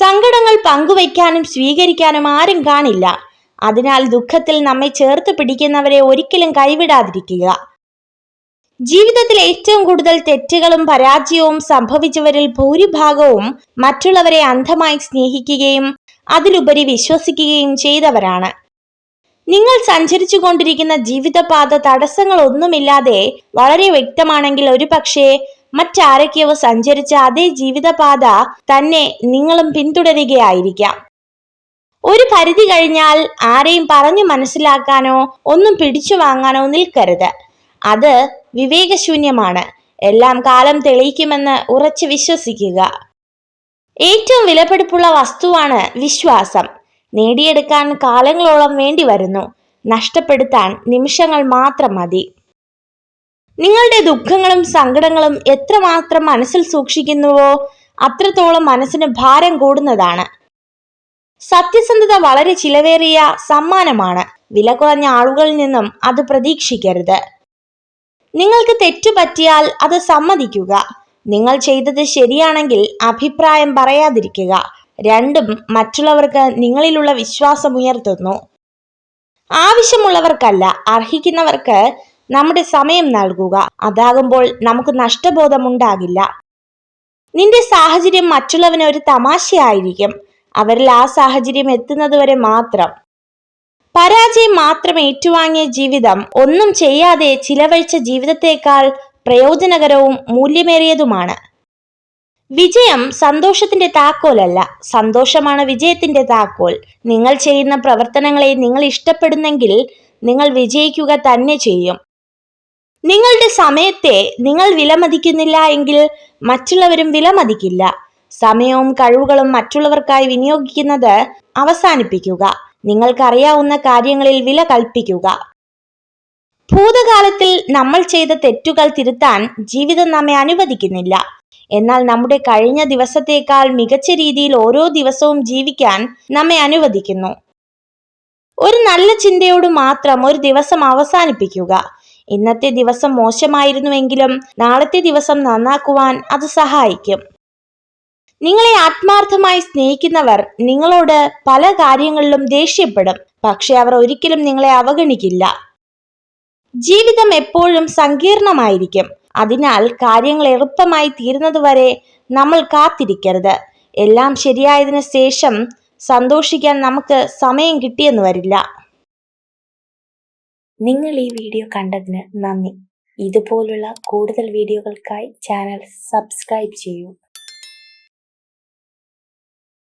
സങ്കടങ്ങൾ പങ്കുവയ്ക്കാനും സ്വീകരിക്കാനും ആരും കാണില്ല. അതിനാൽ ദുഃഖത്തിൽ നമ്മെ ചേർത്ത് പിടിക്കുന്നവരെ ഒരിക്കലും കൈവിടാതിരിക്കുക. ജീവിതത്തിൽ ഏറ്റവും കൂടുതൽ തെറ്റുകളും പരാജയവും സംഭവിച്ചവരിൽ ഭൂരിഭാഗവും മറ്റുള്ളവരെ അന്ധമായി സ്നേഹിക്കുകയും അതിലുപരി വിശ്വസിക്കുകയും ചെയ്തവരാണ്. നിങ്ങൾ സഞ്ചരിച്ചു കൊണ്ടിരിക്കുന്ന ജീവിതപാത തടസ്സങ്ങളൊന്നുമില്ലാതെ വളരെ വ്യക്തമാണെങ്കിൽ ഒരുപക്ഷെ മറ്റാരൊക്കെയോ സഞ്ചരിച്ച അതേ ജീവിതപാത തന്നെ നിങ്ങളും പിന്തുടരുകയായിരിക്കാം. ഒരു പരിധി കഴിഞ്ഞാൽ ആരെയും പറഞ്ഞു മനസ്സിലാക്കാനോ ഒന്നും പിടിച്ചു വാങ്ങാനോ നിൽക്കരുത്. അത് വിവേകശൂന്യമാണ്. എല്ലാം കാലം തെളിയിക്കുമെന്ന് ഉറച്ചു വിശ്വസിക്കുക. ഏറ്റവും വിലപിടിപ്പുള്ള വസ്തുവാണ് വിശ്വാസം. നേടിയെടുക്കാൻ കാലങ്ങളോളം വേണ്ടി വരുന്നു, നഷ്ടപ്പെടുത്താൻ നിമിഷങ്ങൾ മാത്രം മതി. നിങ്ങളുടെ ദുഃഖങ്ങളും സങ്കടങ്ങളും എത്രമാത്രം മനസ്സിൽ സൂക്ഷിക്കുന്നുവോ അത്രത്തോളം മനസ്സിന് ഭാരം കൂടുന്നതാണ്. സത്യസന്ധത വളരെ ചിലവേറിയ സമ്മാനമാണ്. വില കുറഞ്ഞ ആളുകളിൽ നിന്നും അത് പ്രതീക്ഷിക്കരുത്. നിങ്ങൾക്ക് തെറ്റുപറ്റിയാൽ അത് സമ്മതിക്കുക. നിങ്ങൾ ചെയ്തത് ശരിയാണെങ്കിൽ അഭിപ്രായം പറയാതിരിക്കുക. രണ്ടും മറ്റുള്ളവർക്ക് നിങ്ങളിലുള്ള വിശ്വാസം ഉയർത്തുന്നു. ആവശ്യമുള്ളവർക്കല്ല, അർഹിക്കുന്നവർക്ക് നമ്മുടെ സമയം നൽകുക. അതാകുമ്പോൾ നമുക്ക് നഷ്ടബോധമുണ്ടാകില്ല. നിന്റെ സാഹചര്യം മറ്റുള്ളവന് ഒരു തമാശയായിരിക്കും. അവരിൽ ആ സാഹചര്യം എത്തുന്നതുവരെ മാത്രം. പരാജയം മാത്രം ഏറ്റുവാങ്ങിയ ജീവിതം ഒന്നും ചെയ്യാതെ ചിലവഴിച്ച ജീവിതത്തെക്കാൾ പ്രയോജനകരവും മൂല്യമേറിയതുമാണ്. വിജയം സന്തോഷത്തിന്റെ താക്കോലല്ല, സന്തോഷമാണ് വിജയത്തിന്റെ താക്കോൽ. നിങ്ങൾ ചെയ്യുന്ന പ്രവർത്തനങ്ങളെ നിങ്ങൾ ഇഷ്ടപ്പെടുന്നെങ്കിൽ നിങ്ങൾ വിജയിക്കുക തന്നെ ചെയ്യും. നിങ്ങളുടെ സമയത്തെ നിങ്ങൾ വിലമതിക്കുന്നില്ല എങ്കിൽ മറ്റുള്ളവരും വിലമതിക്കില്ല. സമയവും കഴിവുകളും മറ്റുള്ളവർക്കായി വിനിയോഗിക്കുന്നത് അവസാനിപ്പിക്കുക. നിങ്ങൾക്കറിയാവുന്ന കാര്യങ്ങളിൽ വില കൽപ്പിക്കുക. ഭൂതകാലത്തിൽ നമ്മൾ ചെയ്ത തെറ്റുകൾ തിരുത്താൻ ജീവിതം നമ്മെ അനുവദിക്കുന്നില്ല. എന്നാൽ നമ്മുടെ കഴിഞ്ഞ ദിവസത്തേക്കാൾ മികച്ച രീതിയിൽ ഓരോ ദിവസവും ജീവിക്കാൻ നമ്മെ അനുവദിക്കുന്നു. ഒരു നല്ല ചിന്തയോട് മാത്രം ഒരു ദിവസം അവസാനിപ്പിക്കുക. ഇന്നത്തെ ദിവസം മോശമായിരുന്നുവെങ്കിലും നാളത്തെ ദിവസം നന്നാക്കുവാൻ അത് സഹായിക്കും. നിങ്ങളെ ആത്മാർത്ഥമായി സ്നേഹിക്കുന്നവർ നിങ്ങളോട് പല കാര്യങ്ങളിലും ദേഷ്യപ്പെടും, പക്ഷെ അവർ ഒരിക്കലും നിങ്ങളെ അവഗണിക്കില്ല. ജീവിതം എപ്പോഴും സങ്കീർണമായിരിക്കും. അതിനാൽ കാര്യങ്ങൾ എളുപ്പമായി തീരുന്നതുവരെ നമ്മൾ കാത്തിരിക്കരുത്. എല്ലാം ശരിയായതിനു ശേഷം സന്തോഷിക്കാൻ നമുക്ക് സമയം കിട്ടിയെന്ന് വരില്ല. നിങ്ങൾ ഈ വീഡിയോ കണ്ടതിന് നന്ദി. ഇതുപോലുള്ള കൂടുതൽ വീഡിയോകൾക്കായി ചാനൽ സബ്സ്ക്രൈബ് ചെയ്യൂ.